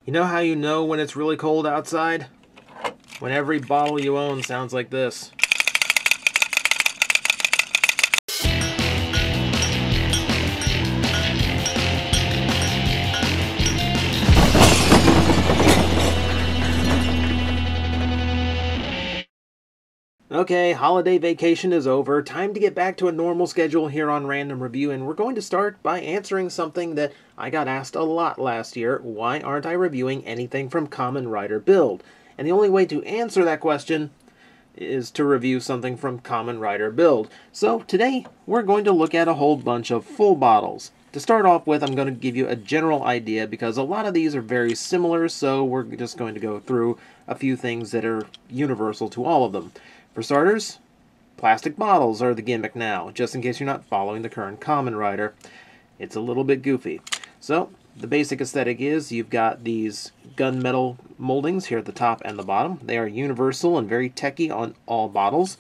You know how you know when it's really cold outside? When every bottle you own sounds like this. Okay, holiday vacation is over. Time to get back to a normal schedule here on Random Review, and we're going to start by answering something that I got asked a lot last year. Why aren't I reviewing anything from Kamen Rider Build? And the only way to answer that question is to review something from Kamen Rider Build. So today, we're going to look at a whole bunch of full bottles. To start off with, I'm going to give you a general idea because a lot of these are very similar, so we're just going to go through a few things that are universal to all of them. For starters, plastic bottles are the gimmick now, just in case you're not following the current Kamen Rider. It's a little bit goofy. So, the basic aesthetic is you've got these gunmetal moldings here at the top and the bottom. They are universal and very techy on all bottles.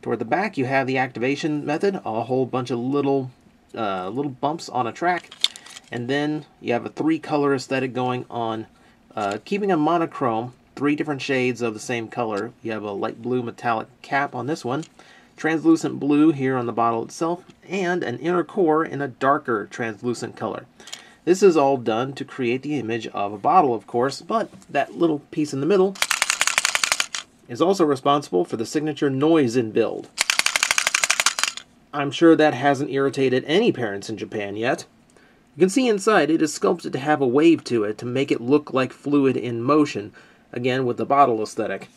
Toward the back, you have the activation method, a whole bunch of little bumps on a track. And then you have a three-color aesthetic going on, keeping a monochrome. 3 different shades of the same color. You have a light blue metallic cap on this one, translucent blue here on the bottle itself, and an inner core in a darker translucent color. This is all done to create the image of a bottle, of course, but that little piece in the middle is also responsible for the signature noise in Build. I'm sure that hasn't irritated any parents in Japan yet. You can see inside it is sculpted to have a wave to it to make it look like fluid in motion, again with the bottle aesthetic.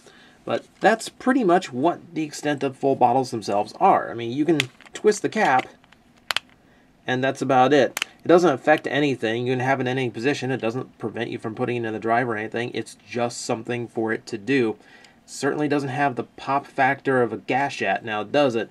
But that's pretty much what the extent of full bottles themselves are. I mean, you can twist the cap, and that's about it. It doesn't affect anything. You can have it in any position. It doesn't prevent you from putting it in the drive or anything. It's just something for it to do. Certainly doesn't have the pop factor of a Gashat, now does it?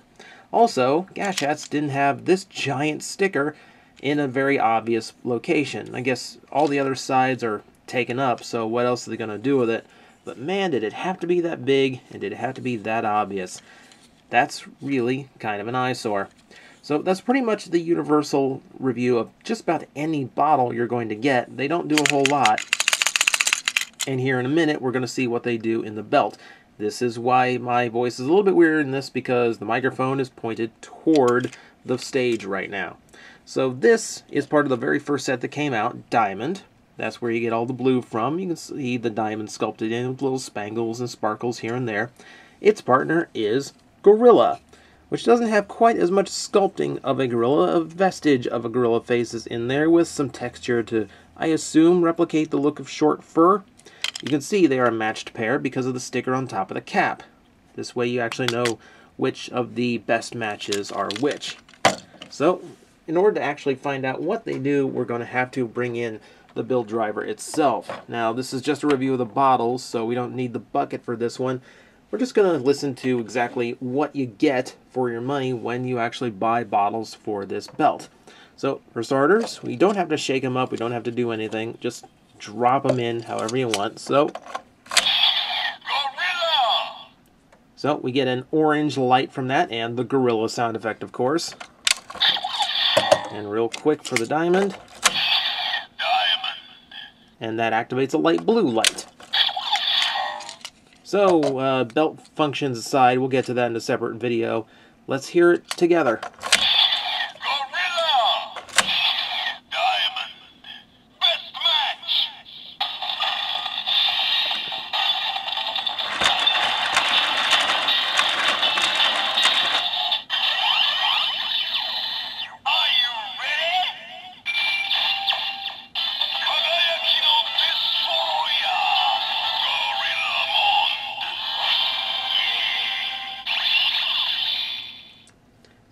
Also, Gashats didn't have this giant sticker in a very obvious location. I guess all the other sides are taken up, so what else are they going to do with it? But man, did it have to be that big, and did it have to be that obvious. That's really kind of an eyesore. So that's pretty much the universal review of just about any bottle you're going to get. They don't do a whole lot. And here in a minute, we're going to see what they do in the belt. This is why my voice is a little bit weird in this, because the microphone is pointed toward the stage right now. So this is part of the very first set that came out, Diamond. That's where you get all the blue from. You can see the diamond sculpted in with little spangles and sparkles here and there. Its partner is Gorilla, which doesn't have quite as much sculpting of a gorilla. A vestige of a gorilla face is in there with some texture to, I assume, replicate the look of short fur. You can see they are a matched pair because of the sticker on top of the cap. This way you actually know which of the best matches are which. So, in order to actually find out what they do, we're going to have to bring in the build driver itself. Now, this is just a review of the bottles, so we don't need the bucket for this one. We're just going to listen to exactly what you get for your money when you actually buy bottles for this belt. So, for starters, we don't have to shake them up, we don't have to do anything, just drop them in however you want. So we get an orange light from that, and the gorilla sound effect, of course. And real quick for the diamond. And that activates a light blue light. So, belt functions aside, we'll get to that in a separate video. Let's hear it together.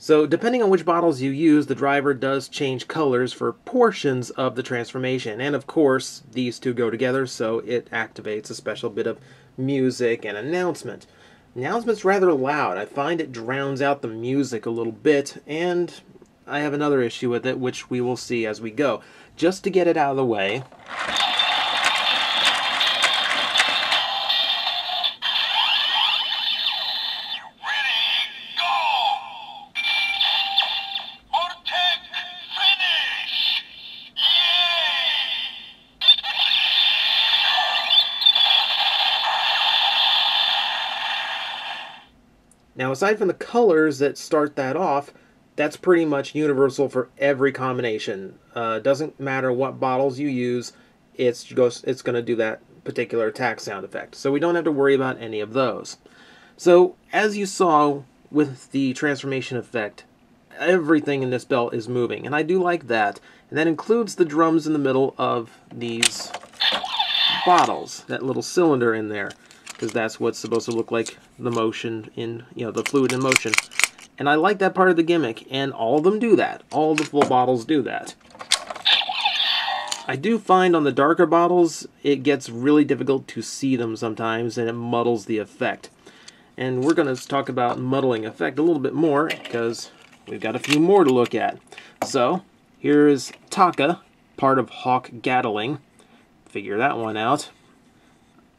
So depending on which bottles you use, the driver does change colors for portions of the transformation. And of course, these two go together, so it activates a special bit of music and announcement. Announcement's rather loud. I find it drowns out the music a little bit, and I have another issue with it, which we will see as we go. Just to get it out of the way, Now, aside from the colors that start that off, that's pretty much universal for every combination. Doesn't matter what bottles you use, it's going to do that particular attack sound effect. So we don't have to worry about any of those. So, as you saw with the transformation effect, everything in this belt is moving, and I do like that. And that includes the drums in the middle of these bottles, that little cylinder in there, because that's what's supposed to look like the motion in, the fluid in motion. And I like that part of the gimmick, and all of them do that. All the full bottles do that. I do find on the darker bottles, it gets really difficult to see them sometimes, and it muddles the effect. And we're going to talk about muddling effect a little bit more, because we've got a few more to look at. So, here is Taka, part of Hawk Gatling. Figure that one out.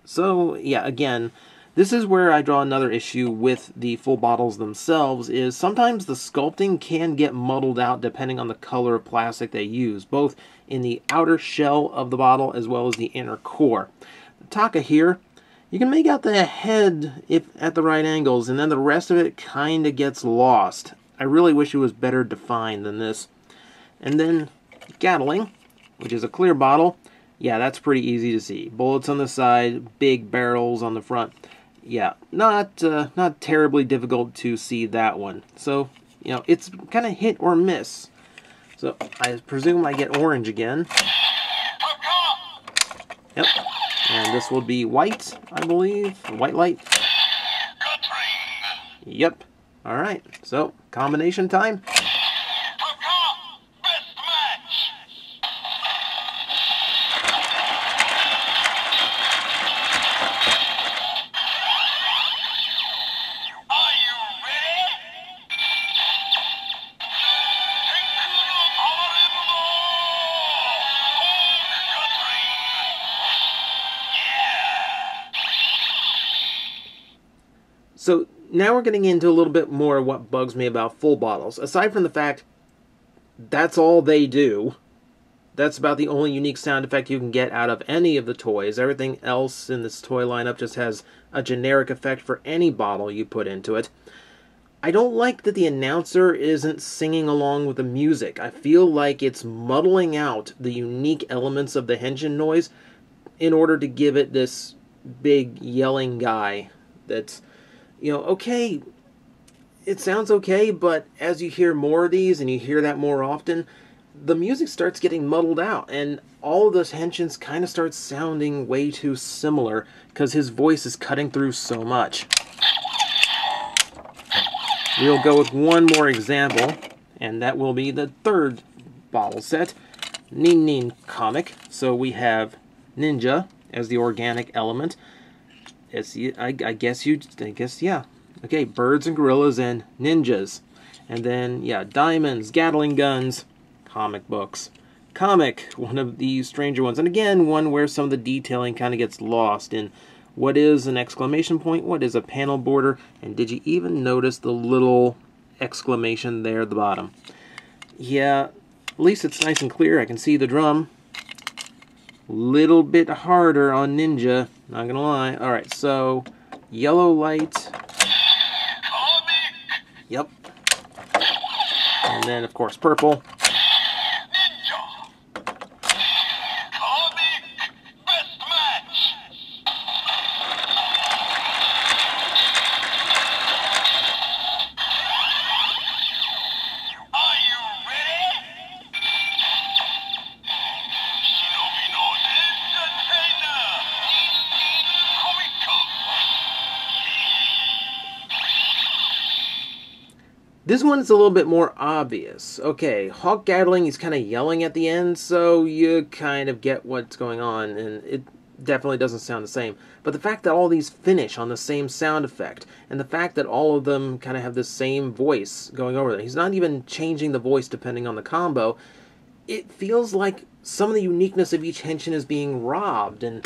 So, yeah, again, this is where I draw another issue with the full bottles themselves, is sometimes the sculpting can get muddled out depending on the color of plastic they use, both in the outer shell of the bottle as well as the inner core. The Taka here, you can make out the head if at the right angles, and then the rest of it kind of gets lost. I really wish it was better defined than this. And then Gatling, which is a clear bottle. Yeah, that's pretty easy to see. Bullets on the side, big barrels on the front. Yeah, not terribly difficult to see that one. So, it's kind of hit or miss. So, I presume I get orange again. Yep. And this will be white, I believe. White light. Yep. Alright, so, combination time. So now we're getting into a little bit more of what bugs me about full bottles. Aside from the fact that's all they do, that's about the only unique sound effect you can get out of any of the toys. Everything else in this toy lineup just has a generic effect for any bottle you put into it. I don't like that the announcer isn't singing along with the music. I feel like it's muddling out the unique elements of the henshin noise in order to give it this big yelling guy that's, okay, it sounds okay, but as you hear more of these and you hear that more often, the music starts getting muddled out, and all of those henshins kind of start sounding way too similar because his voice is cutting through so much. We'll go with one more example, and that will be the third bottle set, Nin Comic. So we have Ninja as the organic element. I guess, yeah. Okay, birds and gorillas and ninjas. And then, yeah, diamonds, Gatling guns, comic books. Comic, one of the stranger ones. And again, one where some of the detailing kind of gets lost in what is an exclamation point, what is a panel border, and did you even notice the little exclamation there at the bottom? Yeah, at least it's nice and clear. I can see the drum. Little bit harder on Ninja, not gonna lie. Alright, so yellow light. Yep. And then, of course, purple. This one's a little bit more obvious. Okay, Hawk Gatling, he's kind of yelling at the end, so you kind of get what's going on, and it definitely doesn't sound the same. But the fact that all these finish on the same sound effect, and the fact that all of them kind of have the same voice going over them, he's not even changing the voice depending on the combo, it feels like some of the uniqueness of each henshin is being robbed, and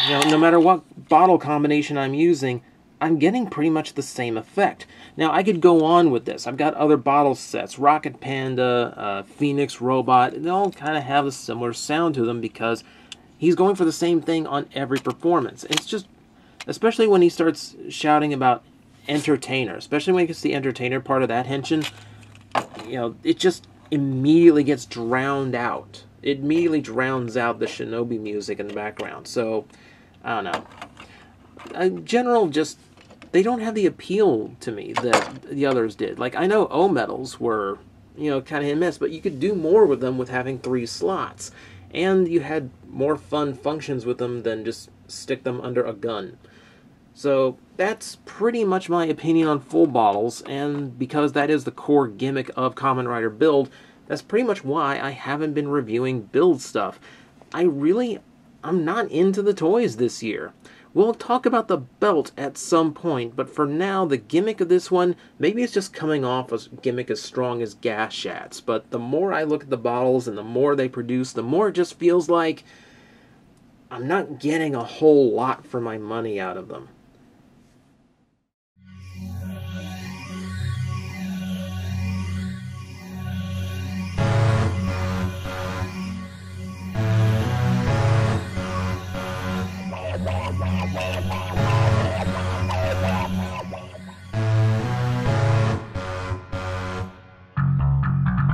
no matter what bottle combination I'm using, I'm getting pretty much the same effect. Now, I could go on with this. I've got other bottle sets, Rocket Panda, Phoenix Robot, they all kind of have a similar sound to them because he's going for the same thing on every performance. It's just, especially when he starts shouting about entertainer, especially when it gets to the entertainer part of that henshin. It just immediately gets drowned out. It immediately drowns out the shinobi music in the background. So, I don't know. In general, just, they don't have the appeal to me that the others did. Like, I know O-metals were, kind of hit and miss, but you could do more with them with having 3 slots. And you had more fun functions with them than just stick them under a gun. So that's pretty much my opinion on full bottles, and because that is the core gimmick of Kamen Rider Build, that's pretty much why I haven't been reviewing build stuff. I'm not into the toys this year. We'll talk about the belt at some point, but for now, the gimmick of this one, maybe it's just coming off a gimmick as strong as Gashat's, but the more I look at the bottles and the more they produce, the more it just feels like I'm not getting a whole lot for my money out of them.